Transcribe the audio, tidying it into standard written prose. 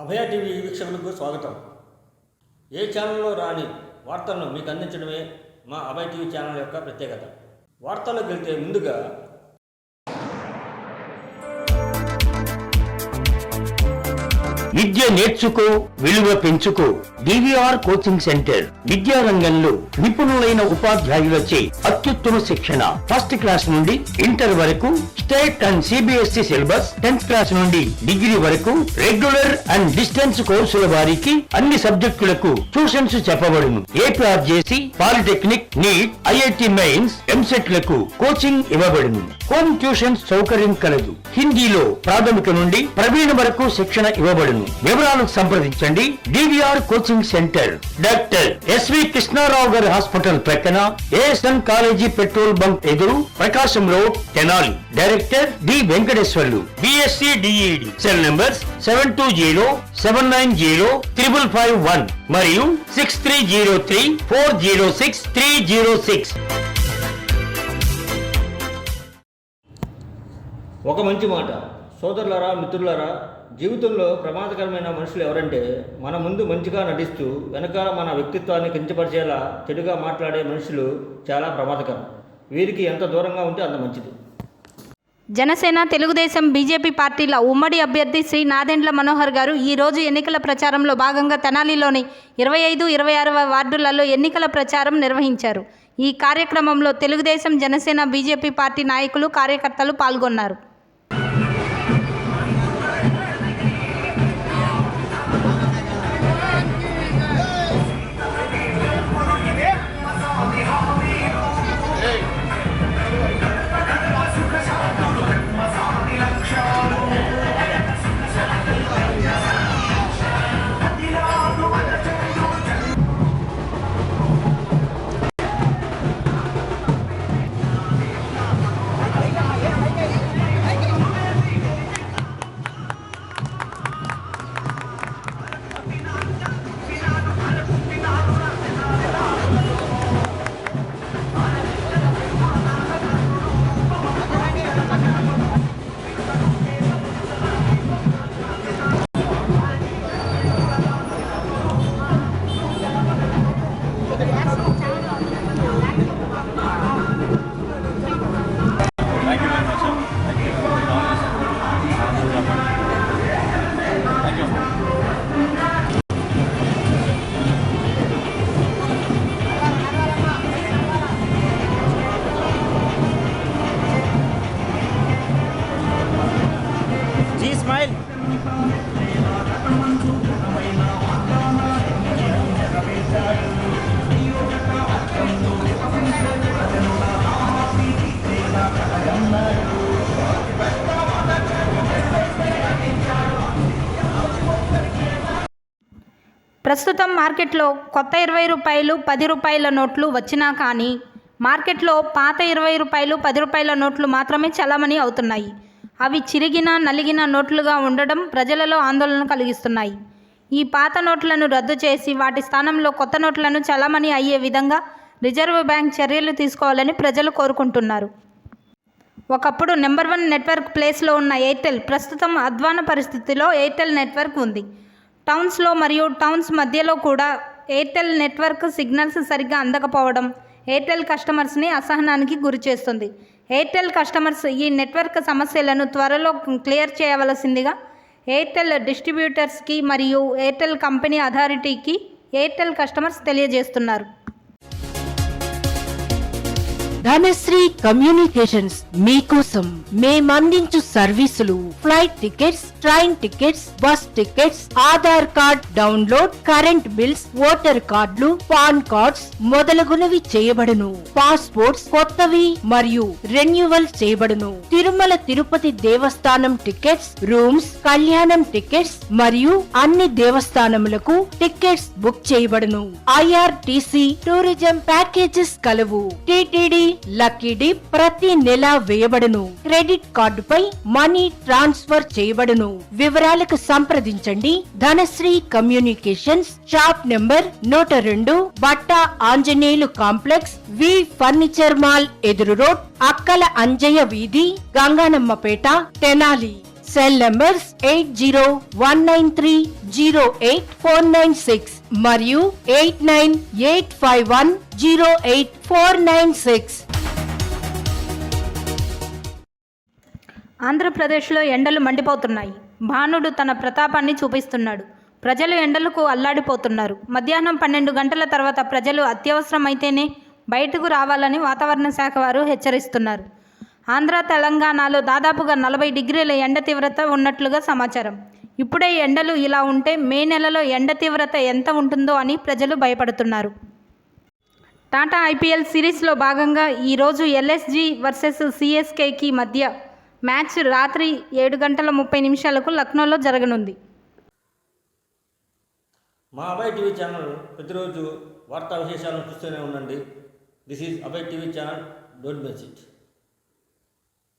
అభయ TV వీక్షకులకు స్వాగతం. ఏ ఛానల్లో రాని వార్తలను మీకు అందించడమే మా అభయ టీవీ ఛానల్ యొక్క ప్రత్యేకత. వార్తల్లోకి వెళ్తే ముందుగా విద్య నేర్చుకో, విలువ పెంచుకో. డివిఆర్ కోచింగ్ సెంటర్ విద్యారంగంలో నిపుణులైన ఉపాధ్యాయులచే అత్యుత్తమ శిక్షణ. ఫస్ట్ క్లాస్ నుండి ఇంటర్ వరకు state and CBSE syllabus, 10th class నుండి డిగ్రీ వరకు రెగ్యులర్ అండ్ డిస్టెన్స్ కోర్సుల వారికి అన్ని సబ్జెక్టులకు ట్యూషన్స్ చెప్పబడును. APRJC, polytechnic, NEET, IIT mains, EAMCET లకు కోచింగ్ ఇవ్వబడును. హోమ్ ట్యూషన్ సౌకర్యం కలదు. హిందీలో ప్రాథమిక నుండి ప్రవీణ వరకు శిక్షణ ఇవ్వబడును. వివరాలకు సంప్రదించండి. DVR coaching centre, doctor SV Krishnarao గారి హాస్పిటల్ ప్రక్కన, ఏఎస్ఎన్ కాలేజీ పెట్రోల్ బంక్ ఎదురు, Prakasam road, Tenali. Director D Venkateswarlu, BSc DEd. Cell numbers 7207905551 మరియు 6303406306. ఒక మంచి మాట. సోదరులారా, మిత్రులారా, జీవితంలో ప్రమాదకరమైన మనుషులు ఎవరంటే మన ముందు మంచిగా నటిస్తూ వెనకాల మన వ్యక్తిత్వాన్ని కించపరిచేలా చెడుగా మాట్లాడే మనుషులు చాలా ప్రమాదకరం. వీరికి ఎంత దూరంగా ఉంటే అంత మంచిది. జనసేన, తెలుగుదేశం, బీజేపీ పార్టీల ఉమ్మడి అభ్యర్థి శ్రీ నాదెండ్ల మనోహర్ గారు ఈరోజు ఎన్నికల ప్రచారంలో భాగంగా తెనాలిలోని 25, 26వ వార్డులలో ఎన్నికల ప్రచారం నిర్వహించారు. ఈ కార్యక్రమంలో తెలుగుదేశం, జనసేన, బీజేపీ పార్టీ నాయకులు, కార్యకర్తలు పాల్గొన్నారు. ప్రస్తుతం మార్కెట్లో కొత్త 20 రూపాయలు, 10 రూపాయల నోట్లు వచ్చినా కానీ మార్కెట్లో పాత 20 రూపాయలు, 10 రూపాయల నోట్లు మాత్రమే చలామణి అవుతున్నాయి. అవి చిరిగిన, నలిగిన నోట్లుగా ఉండడం ప్రజలలో ఆందోళన కలిగిస్తున్నాయి. ఈ పాత నోట్లను రద్దు చేసి వాటి స్థానంలో కొత్త నోట్లను చలామణి అయ్యే విధంగా రిజర్వ్ బ్యాంక్ చర్యలు తీసుకోవాలని ప్రజలు కోరుకుంటున్నారు. ఒకప్పుడు నెంబర్ 1 నెట్వర్క్ ప్లేస్లో ఉన్న ఎయిర్టెల్ ప్రస్తుతం అధ్వాన పరిస్థితిలో ఎయిర్టెల్ నెట్వర్క్ ఉంది. టౌన్స్లో మరియు టౌన్స్ మధ్యలో కూడా ఎయిర్టెల్ నెట్వర్క్ సిగ్నల్స్ సరిగ్గా అందకపోవడం ఎయిర్టెల్ కస్టమర్స్ని అసహనానికి గురి చేస్తుంది. ఎయిర్టెల్ కస్టమర్స్ ఈ నెట్వర్క్ సమస్యలను త్వరలో క్లియర్ చేయవలసిందిగా ఎయిర్టెల్ డిస్ట్రిబ్యూటర్స్కి మరియు ఎయిర్టెల్ కంపెనీ అథారిటీకి ఎయిర్టెల్ కస్టమర్స్ తెలియజేస్తున్నారు. ధనశ్రీ కమ్యూనికేషన్స్ మీకోసం మేమందించు సర్వీసులు: flight tickets, train tickets, bus tickets, Aadhaar card download, current bills, voter కార్డులు, పాన్ కార్డ్స్ మొదలగునవి చేయబడును. పాస్పోర్ట్స్ కొత్తవి మరియు రెన్యువల్ చేయబడును. తిరుమల తిరుపతి దేవస్థానం టికెట్స్, రూమ్స్, కళ్యాణం టికెట్స్ మరియు అన్ని దేవస్థానములకు టికెట్స్ బుక్ చేయబడును. ఐఆర్టీసీ టూరిజం ప్యాకేజెస్ కలవు. టిటిడి లక్కీ డిప్ ప్రతి నెల వేయబడును. క్రెడిట్ కార్డుపై మనీ ట్రాన్స్ఫర్ చేయబడును. వివరాలకు సంప్రదించండి. Dhanasri communications, shop number 102, Batta Anjaneyulu complex, V furniture mall ఎదురు రోడ్, అక్కల అంజయ్య వీధి, గంగానమ్మపేట, తెనాలి. సెల్ నంబర్స్ 8019308496 మరియు 8985108496. ఆంధ్రప్రదేశ్లో ఎండలు మండిపోతున్నాయి. భానుడు తన ప్రతాపాన్ని చూపిస్తున్నాడు. ప్రజలు ఎండలకు అల్లాడిపోతున్నారు. మధ్యాహ్నం 12 గంటల తర్వాత ప్రజలు అత్యవసరమైతేనే బయటకు రావాలని వాతావరణ శాఖ వారు హెచ్చరిస్తున్నారు. ఆంధ్ర, తెలంగాణలో దాదాపుగా 40 డిగ్రీల ఎండ తీవ్రత ఉన్నట్లుగా సమాచారం. ఇప్పుడే ఎండలు ఇలా ఉంటే మే నెలలో ఎండ తీవ్రత ఎంత ఉంటుందో అని ప్రజలు భయపడుతున్నారు. టాటా ఐపీఎల్ సిరీస్లో భాగంగా ఈరోజు ఎల్ఎస్జీ వర్సెస్ సిఎస్కేకి మధ్య మ్యాచ్ రాత్రి 7:30 లక్నోలో జరగనుంది. మా అభయ్ టీవీ ఛానల్ ప్రతిరోజు వార్తా విశేషాలను చూస్తూనే ఉండండి. This is Abhay TV channel. Don't miss it.